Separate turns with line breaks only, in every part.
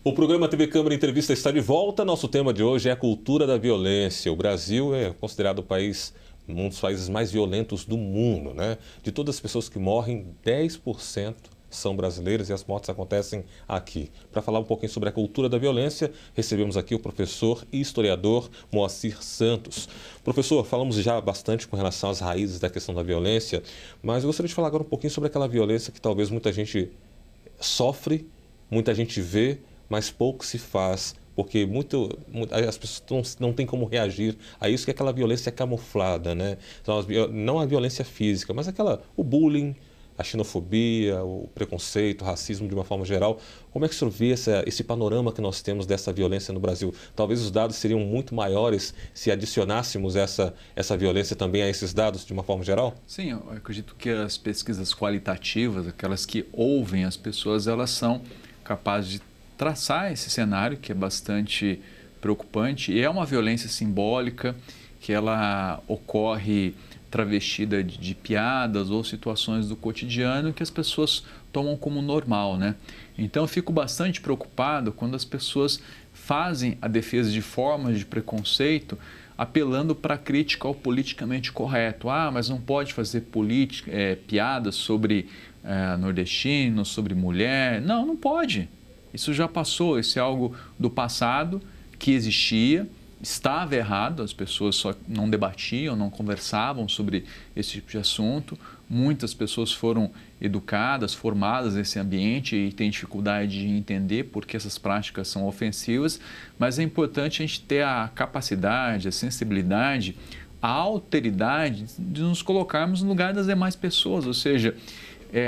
O programa TV Câmara Entrevista está de volta. Nosso tema de hoje é a cultura da violência. O Brasil é considerado um dos países mais violentos do mundo, né? De todas as pessoas que morrem, 10% são brasileiras e as mortes acontecem aqui. Para falar um pouquinho sobre a cultura da violência, recebemos aqui o professor e historiador Moacir Santos. Professor, falamos já bastante com relação às raízes da questão da violência, mas eu gostaria de falar agora um pouquinho sobre aquela violência que talvez muita gente sofre, muita gente vê, mas pouco se faz, porque as pessoas não têm como reagir a isso, que é aquela violência camuflada, né? Então, não a violência física, mas o bullying, a xenofobia, o preconceito, o racismo de uma forma geral. Como é que o senhor vê esse panorama que nós temos dessa violência no Brasil? Talvez os dados seriam muito maiores se adicionássemos essa violência também a esses dados de uma forma geral?
Sim, eu acredito que as pesquisas qualitativas, aquelas que ouvem as pessoas, elas são capazes de traçar esse cenário que é bastante preocupante, e é uma violência simbólica que ela ocorre travestida de piadas ou situações do cotidiano que as pessoas tomam como normal, né? Então eu fico bastante preocupado quando as pessoas fazem a defesa de formas de preconceito apelando para a crítica ao politicamente correto. Ah, mas não pode fazer piadas sobre nordestino, sobre mulher. Não, não pode. Isso já passou, isso é algo do passado que existia, estava errado, as pessoas só não debatiam, não conversavam sobre esse tipo de assunto. Muitas pessoas foram educadas, formadas nesse ambiente e têm dificuldade de entender por que essas práticas são ofensivas, mas é importante a gente ter a capacidade, a sensibilidade, a alteridade de nos colocarmos no lugar das demais pessoas, ou seja,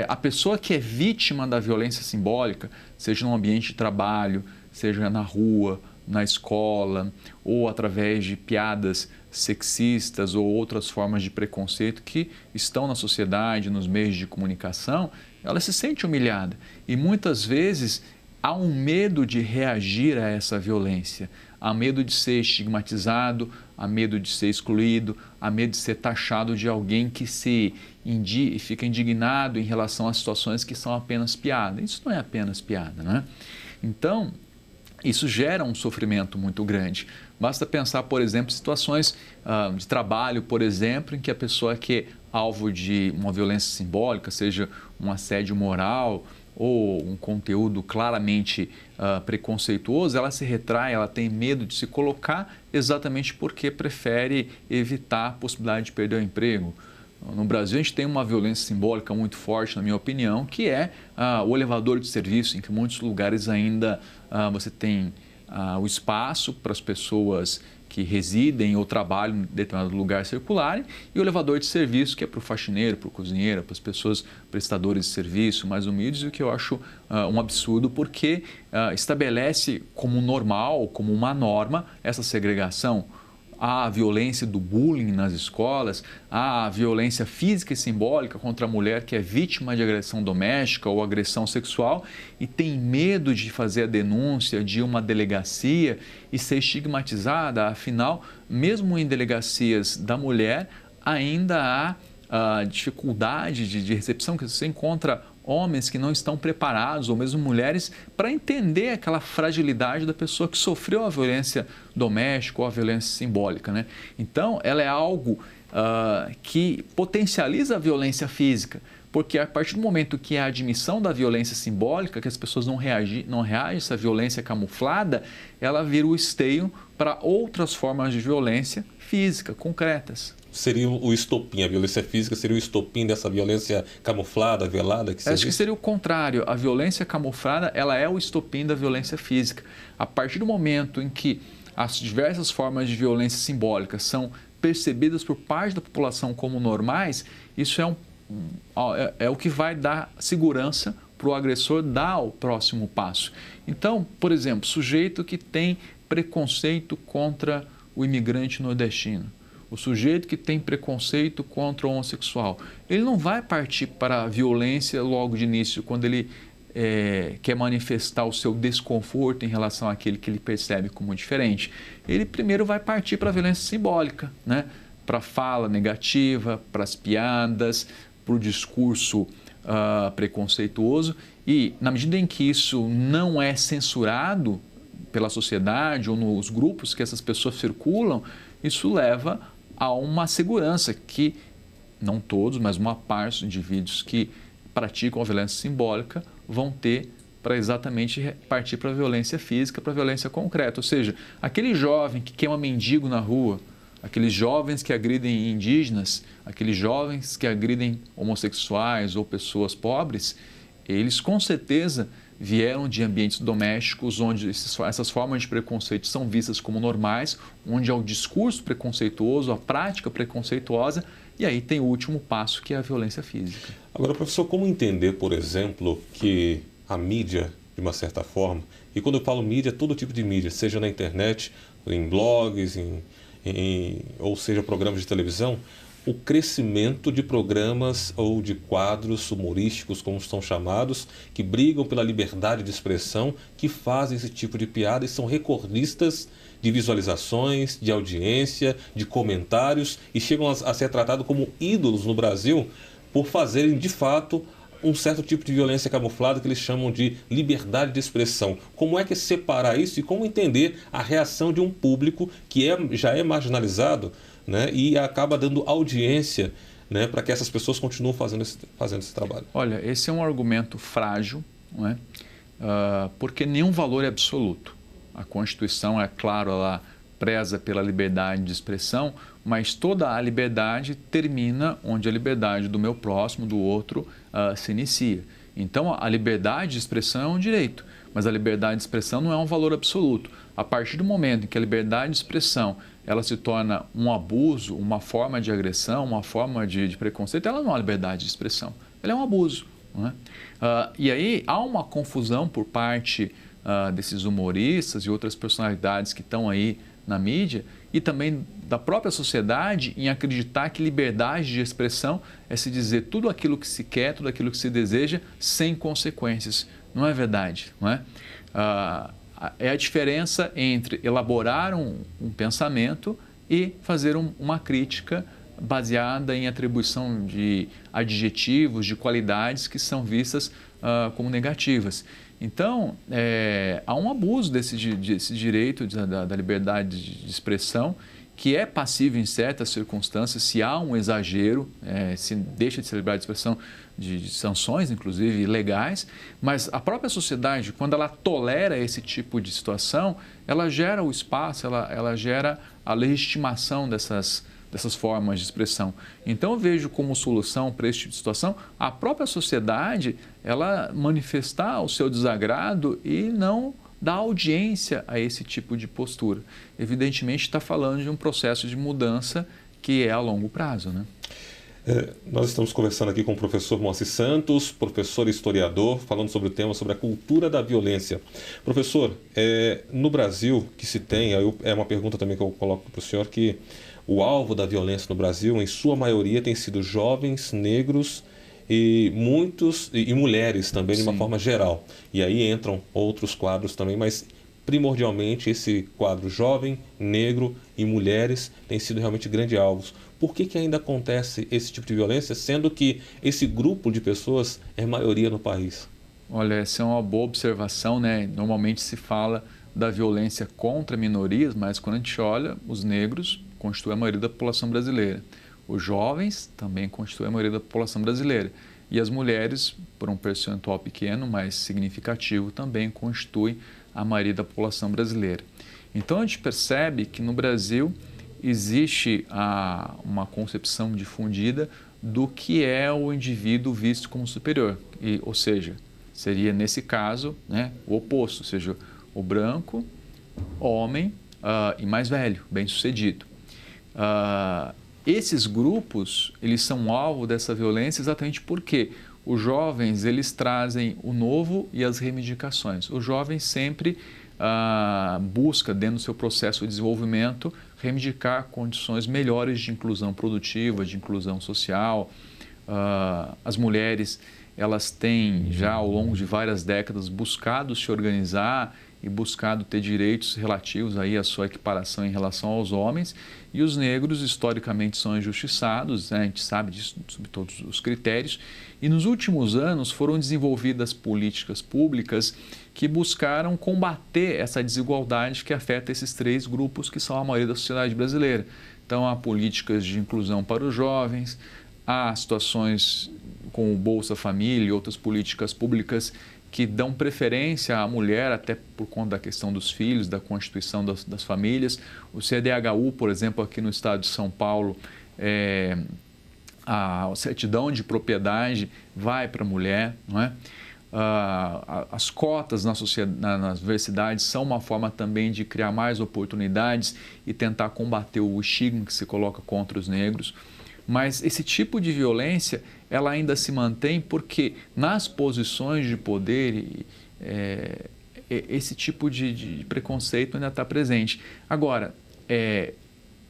a pessoa que é vítima da violência simbólica, seja no ambiente de trabalho, seja na rua, na escola, ou através de piadas sexistas ou outras formas de preconceito que estão na sociedade, nos meios de comunicação, ela se sente humilhada. E muitas vezes há um medo de reagir a essa violência, há medo de ser estigmatizado, há medo de ser excluído, há medo de ser taxado de alguém que fica indignado em relação a situações que são apenas piada. Isso não é apenas piada, né? Então, isso gera um sofrimento muito grande. Basta pensar, por exemplo, situações de trabalho, por exemplo, em que a pessoa que é alvo de uma violência simbólica, seja um assédio moral ou um conteúdo claramente preconceituoso, ela se retrai, ela tem medo de se colocar exatamente porque prefere evitar a possibilidade de perder o emprego. No Brasil, a gente tem uma violência simbólica muito forte, na minha opinião, que é o elevador de serviço, em que em muitos lugares ainda você tem o espaço para as pessoas que residem ou trabalham em determinado lugar circularem, e o elevador de serviço, que é para o faxineiro, para o cozinheiro, para as pessoas prestadores de serviço mais humildes, o que eu acho um absurdo, porque estabelece como normal, como uma norma, essa segregação. Há a violência do bullying nas escolas, há a violência física e simbólica contra a mulher que é vítima de agressão doméstica ou agressão sexual e tem medo de fazer a denúncia de uma delegacia e ser estigmatizada. Afinal, mesmo em delegacias da mulher, ainda há dificuldade de recepção, que você encontra homens que não estão preparados, ou mesmo mulheres, para entender aquela fragilidade da pessoa que sofreu a violência doméstica ou a violência simbólica, né? Então, ela é algo que potencializa a violência física, porque a partir do momento que há a admissão da violência simbólica, que as pessoas não reagem a essa violência camuflada, ela vira o esteio para outras formas de violência física, concretas.
Seria o estopim, a violência física seria o estopim dessa violência camuflada, velada?
Acho que seria o contrário. A violência camuflada, ela é o estopim da violência física. A partir do momento em que as diversas formas de violência simbólica são percebidas por parte da população como normais, isso é o que vai dar segurança para o agressor dar o próximo passo. Então, por exemplo, sujeito que tem preconceito contra o imigrante nordestino, o sujeito que tem preconceito contra o homossexual, ele não vai partir para a violência logo de início, quando ele quer manifestar o seu desconforto em relação àquele que ele percebe como diferente. Ele primeiro vai partir para a violência simbólica, né? Para a fala negativa, para as piadas, para o discurso preconceituoso e, na medida em que isso não é censurado pela sociedade ou nos grupos que essas pessoas circulam, isso leva a uma segurança que, não todos, mas uma parte dos indivíduos que praticam a violência simbólica vão ter para exatamente partir para a violência física, para a violência concreta. Ou seja, aquele jovem que queima mendigo na rua, aqueles jovens que agridem indígenas, aqueles jovens que agridem homossexuais ou pessoas pobres, eles com certeza vieram de ambientes domésticos onde essas formas de preconceito são vistas como normais, onde há o discurso preconceituoso, a prática preconceituosa, e aí tem o último passo, que é a violência física.
Agora, professor, como entender, por exemplo, que a mídia, de uma certa forma, e quando eu falo mídia, todo tipo de mídia, seja na internet, em blogs, ou seja, programas de televisão, o crescimento de programas ou de quadros humorísticos, como são chamados, que brigam pela liberdade de expressão, que fazem esse tipo de piada e são recordistas de visualizações, de audiência, de comentários e chegam a ser tratados como ídolos no Brasil por fazerem, de fato, um certo tipo de violência camuflada que eles chamam de liberdade de expressão. Como é que separar isso e como entender a reação de um público que já é marginalizado, né, e acaba dando audiência, né, para que essas pessoas continuem fazendo esse trabalho?
Olha, esse é um argumento frágil, não é? Porque nenhum valor é absoluto. A Constituição, é claro, ela preza pela liberdade de expressão, mas toda a liberdade termina onde a liberdade do meu próximo, do outro, se inicia. Então, a liberdade de expressão é um direito, mas a liberdade de expressão não é um valor absoluto. A partir do momento em que a liberdade de expressão ela se torna um abuso, uma forma de agressão, uma forma de preconceito, ela não é uma liberdade de expressão, ela é um abuso. Não é? E aí há uma confusão por parte desses humoristas e outras personalidades que estão aí na mídia e também da própria sociedade em acreditar que liberdade de expressão é se dizer tudo aquilo que se quer, tudo aquilo que se deseja, sem consequências. Não é verdade, não é? É a diferença entre elaborar um pensamento e fazer uma crítica baseada em atribuição de adjetivos, de qualidades que são vistas como negativas. Então, há um abuso desse direito da liberdade de expressão, que é passível em certas circunstâncias, se há um exagero, se deixa de ser liberdade de expressão de sanções, inclusive, legais, mas a própria sociedade, quando ela tolera esse tipo de situação, ela gera o espaço, ela gera a legitimação dessas formas de expressão. Então, eu vejo como solução para esse tipo de situação a própria sociedade, ela manifestar o seu desagrado e não dar audiência a esse tipo de postura. Evidentemente, está falando de um processo de mudança que é a longo prazo, né?
Nós estamos conversando aqui com o professor Moacir Santos, professor e historiador, falando sobre o tema, sobre a cultura da violência. Professor, no Brasil, que se tem, é uma pergunta também que eu coloco para o senhor, que o alvo da violência no Brasil, em sua maioria, tem sido jovens, negros e mulheres também, de uma forma geral. E aí entram outros quadros também, mas primordialmente esse quadro jovem, negro e mulheres tem sido realmente grandes alvos. Por que ainda acontece esse tipo de violência, sendo que esse grupo de pessoas é maioria no país?
Olha, essa é uma boa observação, né? Normalmente se fala da violência contra minorias, mas quando a gente olha, os negros constituem a maioria da população brasileira. Os jovens também constituem a maioria da população brasileira. E as mulheres, por um percentual pequeno, mas significativo, também constituem a maioria da população brasileira. Então, a gente percebe que no Brasil existe uma concepção difundida do que é o indivíduo visto como superior. Ou seja, seria, nesse caso, né, o oposto, ou seja, o branco, homem e mais velho, bem-sucedido. Esses grupos, eles são alvo dessa violência exatamente porque os jovens, eles trazem o novo e as reivindicações. O jovem sempre busca, dentro do seu processo de desenvolvimento, reivindicar condições melhores de inclusão produtiva, de inclusão social. As mulheres, elas têm já ao longo de várias décadas buscado se organizar e buscado ter direitos relativos aí à sua equiparação em relação aos homens, e os negros historicamente são injustiçados, né? A gente sabe disso sob todos os critérios, e nos últimos anos foram desenvolvidas políticas públicas que buscaram combater essa desigualdade que afeta esses três grupos que são a maioria da sociedade brasileira. Então, há políticas de inclusão para os jovens, há situações com o Bolsa Família e outras políticas públicas que dão preferência à mulher, até por conta da questão dos filhos, da constituição das famílias. O CDHU, por exemplo, aqui no estado de São Paulo, a certidão de propriedade vai para a mulher, não é? As cotas nas universidades são uma forma também de criar mais oportunidades e tentar combater o estigma que se coloca contra os negros. Mas esse tipo de violência, ela ainda se mantém porque nas posições de poder, esse tipo de preconceito ainda está presente. Agora,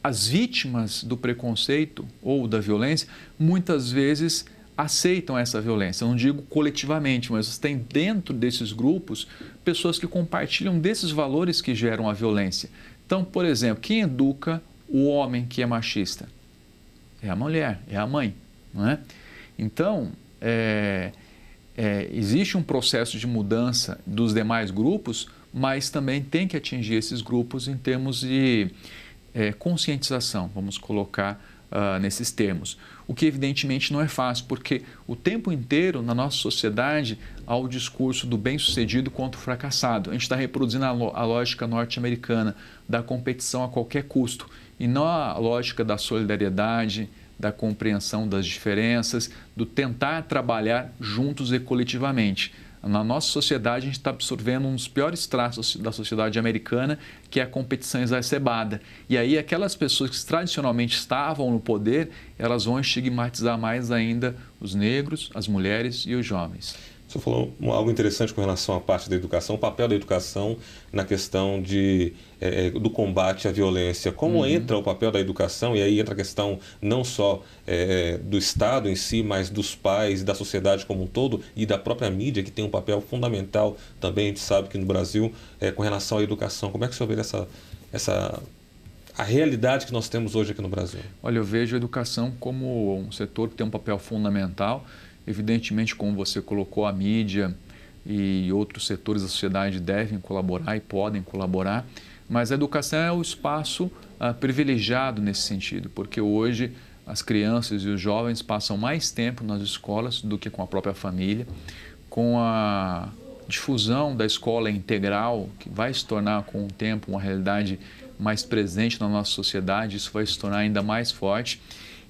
as vítimas do preconceito ou da violência, muitas vezes aceitam essa violência. Eu não digo coletivamente, mas tem dentro desses grupos pessoas que compartilham desses valores que geram a violência. Então, por exemplo, quem educa o homem que é machista? É a mulher, é a mãe, não é? Então, existe um processo de mudança dos demais grupos, mas também tem que atingir esses grupos em termos de conscientização, vamos colocar nesses termos. O que evidentemente não é fácil, porque o tempo inteiro na nossa sociedade há o discurso do bem-sucedido contra o fracassado. A gente está reproduzindo a lógica norte-americana da competição a qualquer custo e não a lógica da solidariedade, da compreensão das diferenças, do tentar trabalhar juntos e coletivamente. Na nossa sociedade, a gente está absorvendo um dos piores traços da sociedade americana, que é a competição exacerbada. E aí, aquelas pessoas que tradicionalmente estavam no poder, elas vão estigmatizar mais ainda os negros, as mulheres e os jovens.
Você falou algo interessante com relação à parte da educação, o papel da educação na questão do combate à violência. Como entra o papel da educação, e aí entra a questão não só do Estado em si, mas dos pais e da sociedade como um todo, e da própria mídia, que tem um papel fundamental também, a gente sabe que no Brasil, com relação à educação. Como é que o senhor vê a realidade que nós temos hoje aqui no Brasil?
Olha, eu vejo a educação como um setor que tem um papel fundamental. Evidentemente, como você colocou, a mídia e outros setores da sociedade devem colaborar e podem colaborar, mas a educação é o espaço privilegiado nesse sentido, porque hoje as crianças e os jovens passam mais tempo nas escolas do que com a própria família. Com a difusão da escola integral, que vai se tornar com o tempo uma realidade mais presente na nossa sociedade, isso vai se tornar ainda mais forte.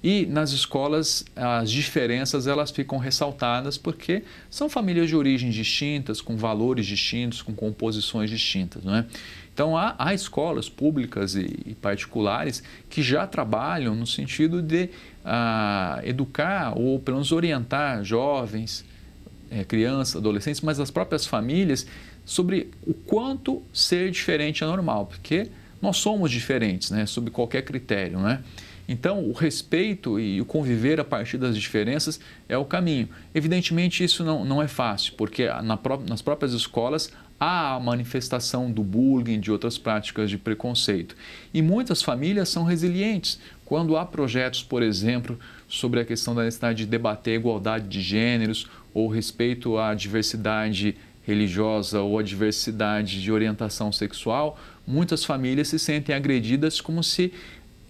E nas escolas as diferenças elas ficam ressaltadas porque são famílias de origens distintas, com valores distintos, com composições distintas, não é? Então há escolas públicas e particulares que já trabalham no sentido de educar ou pelo menos orientar jovens, crianças, adolescentes, mas as próprias famílias sobre o quanto ser diferente é normal, porque nós somos diferentes, né, sob qualquer critério, não é? Então, o respeito e o conviver a partir das diferenças é o caminho. Evidentemente, isso não é fácil, porque nas próprias escolas há a manifestação do bullying, de outras práticas de preconceito. E muitas famílias são resilientes. Quando há projetos, por exemplo, sobre a questão da necessidade de debater a igualdade de gêneros ou respeito à diversidade religiosa ou à diversidade de orientação sexual, muitas famílias se sentem agredidas como se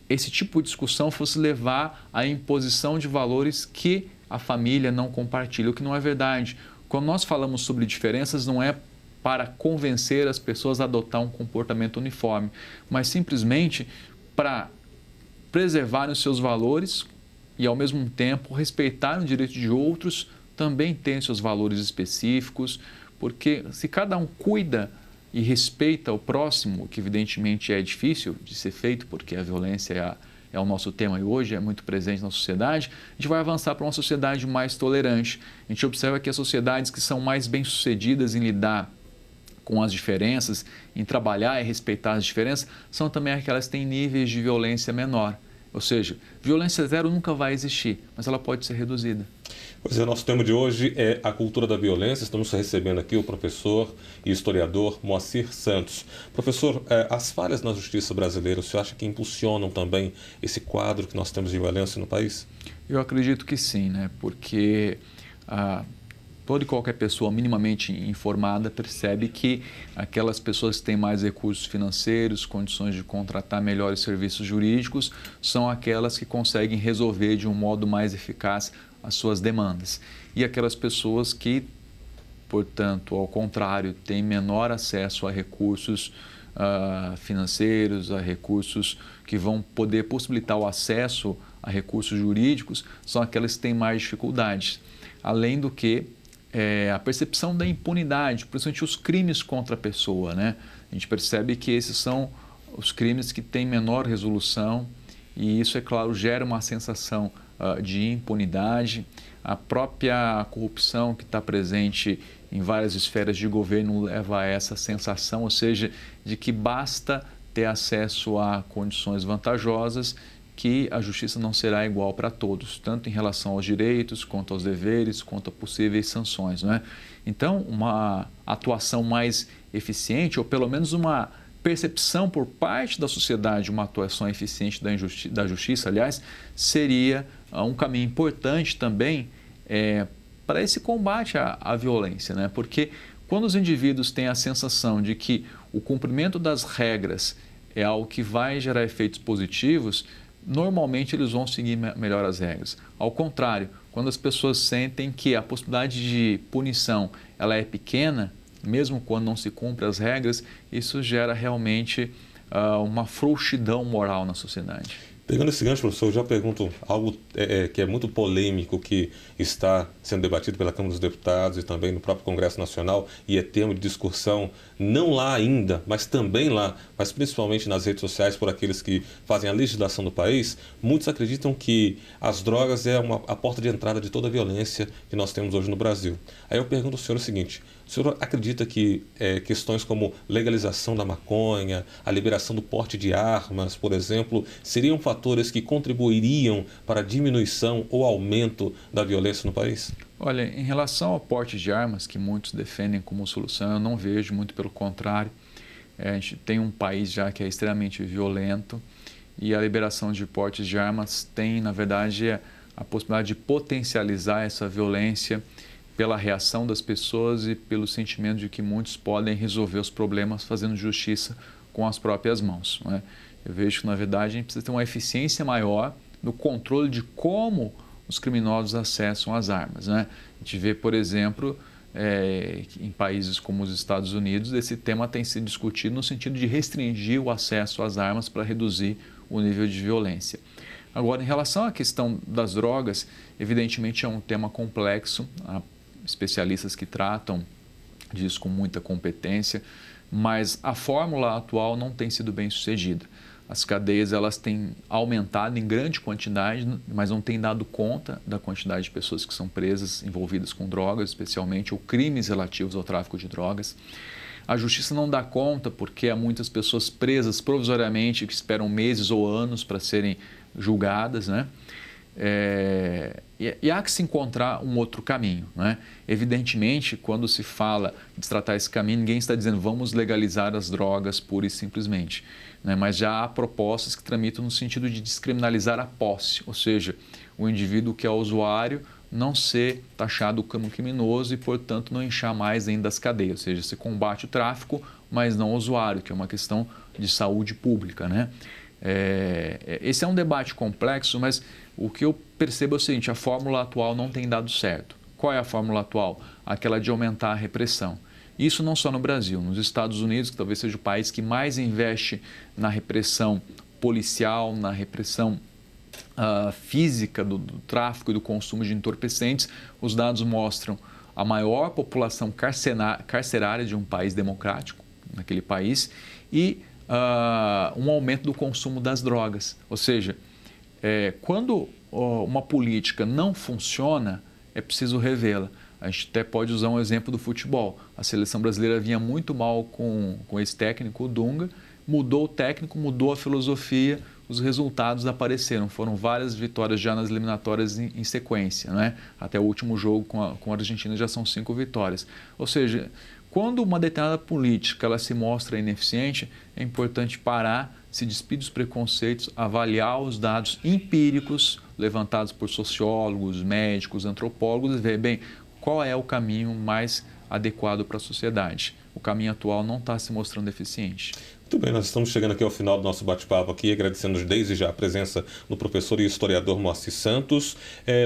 esse tipo de discussão fosse levar à imposição de valores que a família não compartilha, o que não é verdade. Quando nós falamos sobre diferenças, não é para convencer as pessoas a adotar um comportamento uniforme, mas simplesmente para preservar os seus valores e, ao mesmo tempo, respeitar o direito de outros, também tem seus valores específicos, porque se cada um cuida e respeita o próximo, que evidentemente é difícil de ser feito, porque a violência é o nosso tema e hoje é muito presente na sociedade, a gente vai avançar para uma sociedade mais tolerante. A gente observa que as sociedades que são mais bem-sucedidas em lidar com as diferenças, em trabalhar e respeitar as diferenças, são também aquelas que têm níveis de violência menor. Ou seja, violência zero nunca vai existir, mas ela pode ser reduzida.
Pois é, nosso tema de hoje é a cultura da violência. Estamos recebendo aqui o professor e historiador Moacir Santos. Professor, as falhas na justiça brasileira, o senhor acha que impulsionam também esse quadro que nós temos de violência no país?
Eu acredito que sim, né? Porque toda e qualquer pessoa minimamente informada percebe que aquelas pessoas que têm mais recursos financeiros, condições de contratar melhores serviços jurídicos, são aquelas que conseguem resolver de um modo mais eficaz as suas demandas. E aquelas pessoas que, portanto, ao contrário, têm menor acesso a recursos financeiros, a recursos que vão poder possibilitar o acesso a recursos jurídicos, são aquelas que têm mais dificuldades. Além do que a percepção da impunidade, principalmente os crimes contra a pessoa, né? A gente percebe que esses são os crimes que têm menor resolução e isso, é claro, gera uma sensação de impunidade. A própria corrupção que está presente em várias esferas de governo leva a essa sensação, ou seja, de que basta ter acesso a condições vantajosas que a justiça não será igual para todos, tanto em relação aos direitos, quanto aos deveres, quanto a possíveis sanções, não é? Então, uma atuação mais eficiente, ou pelo menos uma percepção por parte da sociedade, uma atuação eficiente da justiça, aliás, seria um caminho importante também para esse combate à violência, né? Porque quando os indivíduos têm a sensação de que o cumprimento das regras é algo que vai gerar efeitos positivos, normalmente eles vão seguir melhor as regras. Ao contrário, quando as pessoas sentem que a possibilidade de punição ela é pequena, mesmo quando não se cumpre as regras, isso gera realmente uma frouxidão moral na sociedade.
Pegando esse gancho, professor, eu já pergunto algo que é muito polêmico, que está sendo debatido pela Câmara dos Deputados e também no próprio Congresso Nacional e é tema de discussão não lá ainda, mas também lá, mas principalmente nas redes sociais por aqueles que fazem a legislação do país. Muitos acreditam que as drogas é a porta de entrada de toda a violência que nós temos hoje no Brasil. Aí eu pergunto ao senhor o seguinte: o senhor acredita que questões como legalização da maconha, a liberação do porte de armas, por exemplo, seriam fatores que contribuiriam para a diminuição ou aumento da violência no país?
Olha, em relação ao porte de armas, que muitos defendem como solução, eu não vejo, muito pelo contrário. A gente tem um país já que é extremamente violento e a liberação de portes de armas tem, na verdade, a possibilidade de potencializar essa violência pela reação das pessoas e pelo sentimento de que muitos podem resolver os problemas fazendo justiça com as próprias mãos, não é? Eu vejo que, na verdade, a gente precisa ter uma eficiência maior no controle de como os criminosos acessam as armas, né? A gente vê, por exemplo, em países como os Estados Unidos, esse tema tem sido discutido no sentido de restringir o acesso às armas para reduzir o nível de violência. Agora, em relação à questão das drogas, evidentemente é um tema complexo, há especialistas que tratam disso com muita competência, mas a fórmula atual não tem sido bem sucedida. As cadeias elas têm aumentado em grande quantidade, mas não têm dado conta da quantidade de pessoas que são presas, envolvidas com drogas, especialmente, ou crimes relativos ao tráfico de drogas. A justiça não dá conta porque há muitas pessoas presas provisoriamente que esperam meses ou anos para serem julgadas, né? E há que se encontrar um outro caminho, né? Evidentemente, quando se fala de tratar esse caminho, ninguém está dizendo vamos legalizar as drogas pura e simplesmente, né? Mas já há propostas que tramitam no sentido de descriminalizar a posse, ou seja, o indivíduo que é usuário não ser taxado como criminoso e, portanto, não inchar mais ainda as cadeias, ou seja, se combate o tráfico, mas não o usuário, que é uma questão de saúde pública, né? Esse é um debate complexo, mas o que eu percebo é o seguinte: a fórmula atual não tem dado certo. Qual é a fórmula atual? Aquela de aumentar a repressão. Isso não só no Brasil, nos Estados Unidos, que talvez seja o país que mais investe na repressão policial, na repressão física do tráfico e do consumo de entorpecentes, os dados mostram a maior população carcerária de um país democrático, naquele país, e um aumento do consumo das drogas. Ou seja, quando uma política não funciona, é preciso revê-la. A gente até pode usar um exemplo do futebol. A seleção brasileira vinha muito mal com esse técnico, o Dunga, mudou o técnico, mudou a filosofia, os resultados apareceram. Foram várias vitórias já nas eliminatórias em sequência, né? Até o último jogo com a Argentina já são 5 vitórias. Ou seja, quando uma determinada política ela se mostra ineficiente, é importante parar, se despir dos preconceitos, avaliar os dados empíricos levantados por sociólogos, médicos, antropólogos e ver, bem, qual é o caminho mais adequado para a sociedade. O caminho atual não está se mostrando eficiente.
Muito bem, nós estamos chegando aqui ao final do nosso bate-papo aqui, agradecendo desde já a presença do professor e historiador Moacir Santos.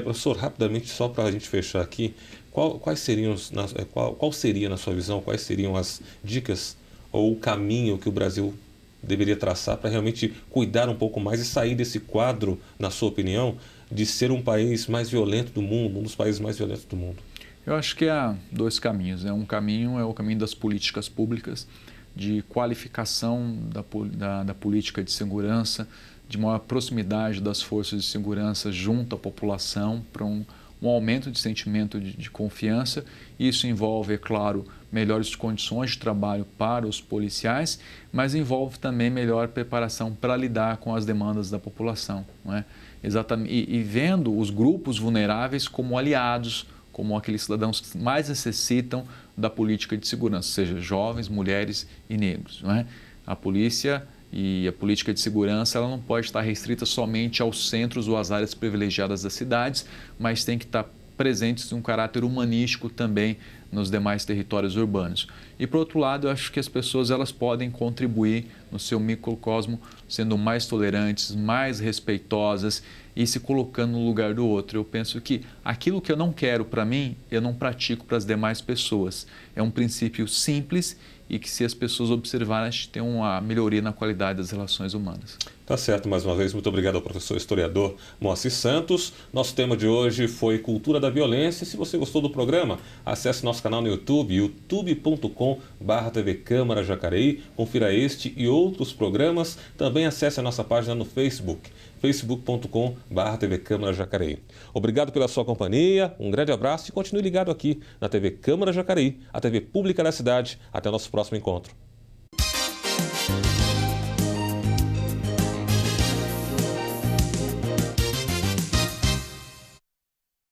Professor, rapidamente, só para a gente fechar aqui, qual seria, na sua visão, quais seriam as dicas ou o caminho que o Brasil deveria traçar para realmente cuidar um pouco mais e sair desse quadro, na sua opinião, de ser um país mais violento do mundo, um dos países mais violentos do mundo?
Eu acho que há 2 caminhos, né? Um caminho é o caminho das políticas públicas, de qualificação da política de segurança, de maior proximidade das forças de segurança junto à população para um aumento de sentimento de confiança. Isso envolve, é claro, melhores condições de trabalho para os policiais, mas envolve também melhor preparação para lidar com as demandas da população, não é? Exatamente, e vendo os grupos vulneráveis como aliados, como aqueles cidadãos que mais necessitam da política de segurança, seja jovens, mulheres e negros, não é? A polícia e a política de segurança ela não pode estar restrita somente aos centros ou às áreas privilegiadas das cidades, mas tem que estar presentes em um caráter humanístico também nos demais territórios urbanos. E, por outro lado, eu acho que as pessoas elas podem contribuir no seu microcosmo, sendo mais tolerantes, mais respeitosas e se colocando no lugar do outro. Eu penso que aquilo que eu não quero para mim, eu não pratico para as demais pessoas. É um princípio simples e que, se as pessoas observarem, a gente tem uma melhoria na qualidade das relações humanas.
Tá certo, mais uma vez, muito obrigado ao professor historiador Moacir Santos. Nosso tema de hoje foi Cultura da Violência. Se você gostou do programa, acesse nosso canal no YouTube, youtube.com/TV Câmara Jacareí. Confira este e outros programas. Também acesse a nossa página no Facebook, facebook.com/TV Câmara Jacareí. Obrigado pela sua companhia, um grande abraço e continue ligado aqui na TV Câmara Jacareí, a TV pública da cidade. Até o nosso próximo encontro.